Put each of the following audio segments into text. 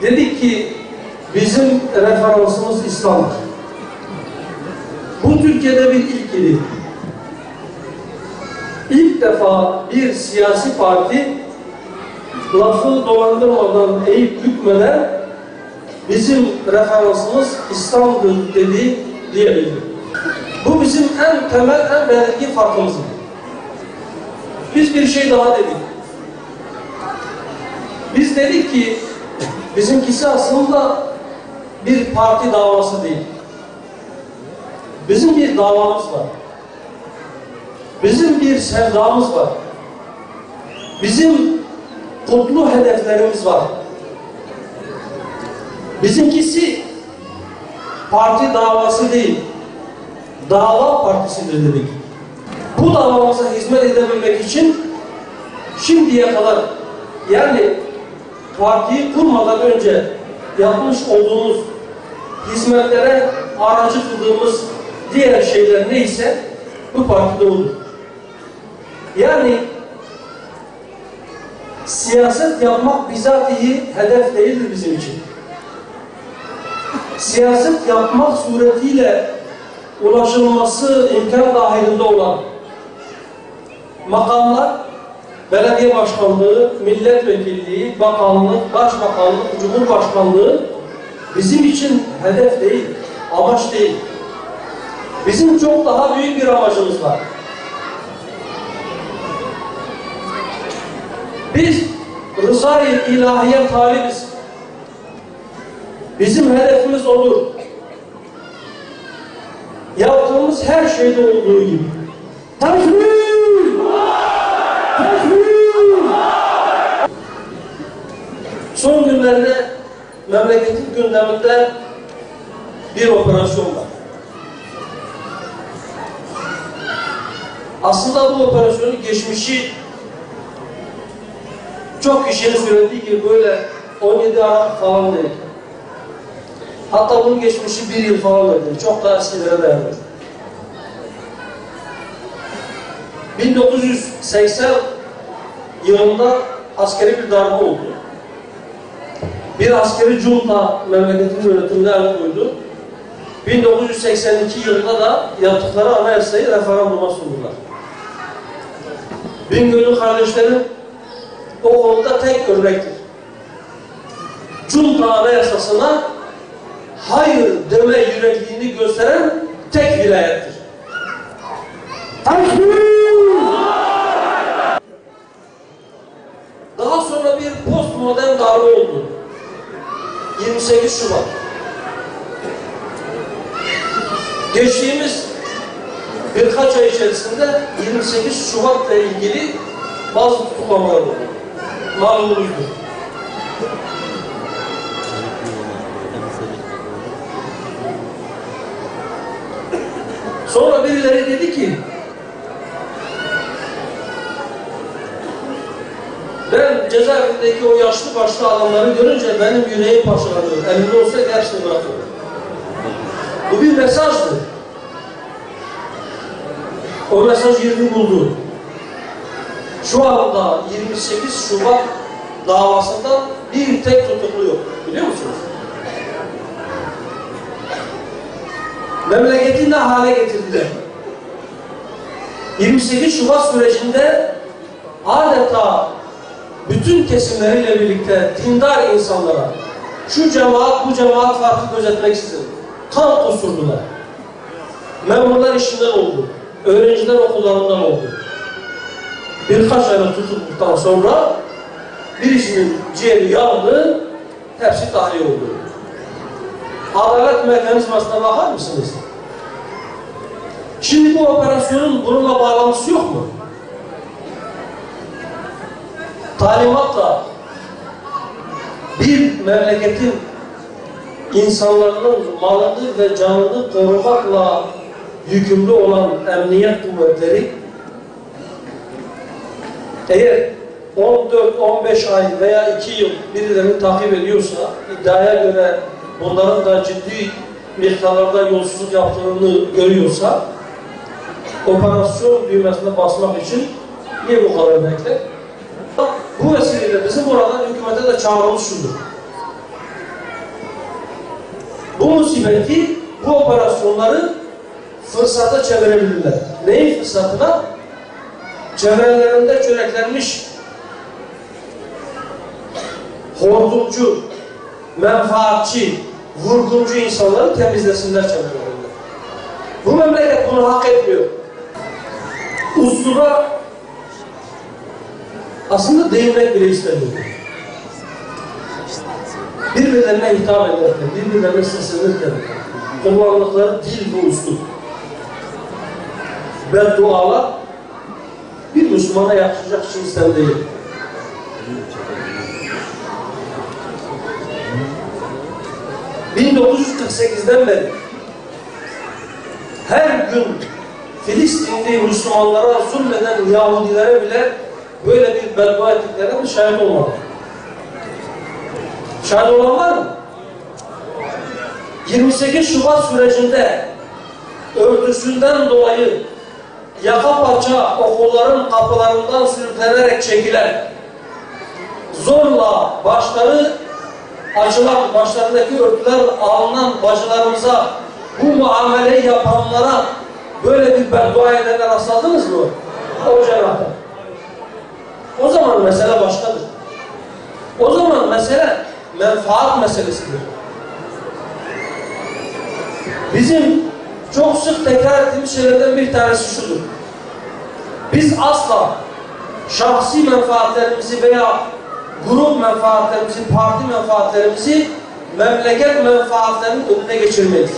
Dedik ki bizim referansımız İslam'dır. Bu Türkiye'de bir ilk idi. İlk defa bir siyasi parti lafı dolandırmadan, eğip bükmeden bizim referansımız İslam'dır dedi diyebildi. Bu bizim en temel, en belirgin farkımızdır. Biz bir şey daha dedik. Biz dedik ki bizimkisi aslında bir parti davası değil. Bizim bir davamız var. Bizim bir sevdamız var. Bizim kutlu hedeflerimiz var. Bizimkisi parti davası değil, dava partisidir dedik. Bu davamıza hizmet edebilmek için şimdiye kadar, yani partiyi kurmadan önce yapmış olduğumuz hizmetlere aracı kıldığımız diğer şeyler neyse bu partide olur. Yani siyaset yapmak bizatihi hedef değildir bizim için. Siyaset yapmak suretiyle ulaşılması imkan dahilinde olan makamlar, belediye başkanlığı, milletvekilliği, bakanlık, başbakanlık, cumhurbaşkanlığı bizim için hedef değil, amaç değil. Bizim çok daha büyük bir amacımız var. Biz rıza-i ilahiye talibiz. Bizim hedefimiz olur. Yaptığımız her şeyde olduğu gibi. Tekbir! Tekbir! Son günlerde memleketin gündeminde bir operasyon var. Aslında bu operasyonun geçmişi çok kişinin söylediği gibi böyle 17 Aralık falan değil. Hatta bunun geçmişi 1 yıl falan değil. Çok daha eskilere dayanıyor. 1980 yılında askeri bir darbe oldu. Bir askeri junta memleketin yönetimine el koydu. 1982 yılında da yaptıkları anayasayı referanduma sundular. Bingöl'ün kardeşlerim o konuda tek örnektir. Junta anayasasına hayır deme yürekliğini gösteren tek vilayettir. Daha sonra bir postmodern darbe oldu. 28 Şubat. Geçtiğimiz birkaç ay içerisinde 28 Şubat'la ilgili bazı tutuklamalar oldu. Malumunuzdur. Sonra birileri dedi ki ben cezaevindeki o yaşlı başlı adamları görünce benim yüreğim parçalanıyor. Elimde olsa hepsini bırakıyorum. Bu bir mesajdı. O mesaj yerini buldu. Şu anda 28 Şubat davasında bir tek tutuklu yok. Biliyor musunuz? Memleketi ne hale getirdiler? 28 Şubat sürecinde adeta bütün kesimleriyle birlikte dindar insanlara şu cemaat bu cemaat farkı gözetmeksizin kan kusurdular. Memurlar işinden oldu. Öğrenciler okullarından oldu. Birkaç ayda tutukluktan sonra birisinin ciğeri yandı, hepsi tahliye oldu. Adalet mekanizmasına bakar mısınız? Şimdi bu operasyonun bununla bağlantısı yok mu? Talimatla bir memleketin insanların malını ve canını korumakla yükümlü olan emniyet kuvvetleri eğer 14-15 ay veya 2 yıl birilerini takip ediyorsa, iddiaya göre bunların da ciddi miktarlarda yolsuzluk yaptığını görüyorsa, operasyon düğmesine basmak için niye bu kadar bekler? Bu vesileyle bizim buradan hükümete de çağrımız şudur. bu musibeti, bu operasyonları fırsata çevirebilirler. Neyin fırsatına? Çevrelerinde çöreklenmiş hortumcu, menfaatçi, vurguncu insanları temizlesinler çevrelerinde. Bu memleket bunu hak etmiyor. Usluba aslında değinmek bile istemiyor. Birbirlerine hitap ederken, birbirlerine seslenirken kullandıkları dil bu uslup. Beddualar bir Müslümana yakışacak cinsten değil. ...1948'den beri her gün Filistinli Müslümanlara zulmeden Yahudilere bile böyle bir beddua ettiklerine bir şahit olmadı. Şahit olan var mı? 28 Şubat sürecinde örtüsünden dolayı yaka paça okulların kapılarından sürüklenerek çekilen, zorla başları açılan, başlarındaki örtüler alınan bacılarımıza bu muameleyi yapanlara böyle bir beddua edenler rastladınız mı? O cenahta. O zaman mesele başkadır. O zaman mesele menfaat meselesidir. Bizim çok sık tekrar ettiğimiz şeylerden bir tanesi şudur. Biz asla şahsi menfaatlerimizi veya grup menfaatlerimizi, parti menfaatlerimizi memleket menfaatlerinin önüne geçirmeyiz.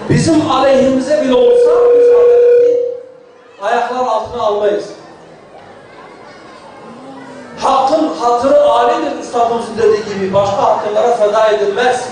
Bizim aleyhimize bile olsa biz adaleti ayaklar altına almayız. Hakkın hatırı âlidir üstadımızın dediği gibi, başka hakklara feda edilmez.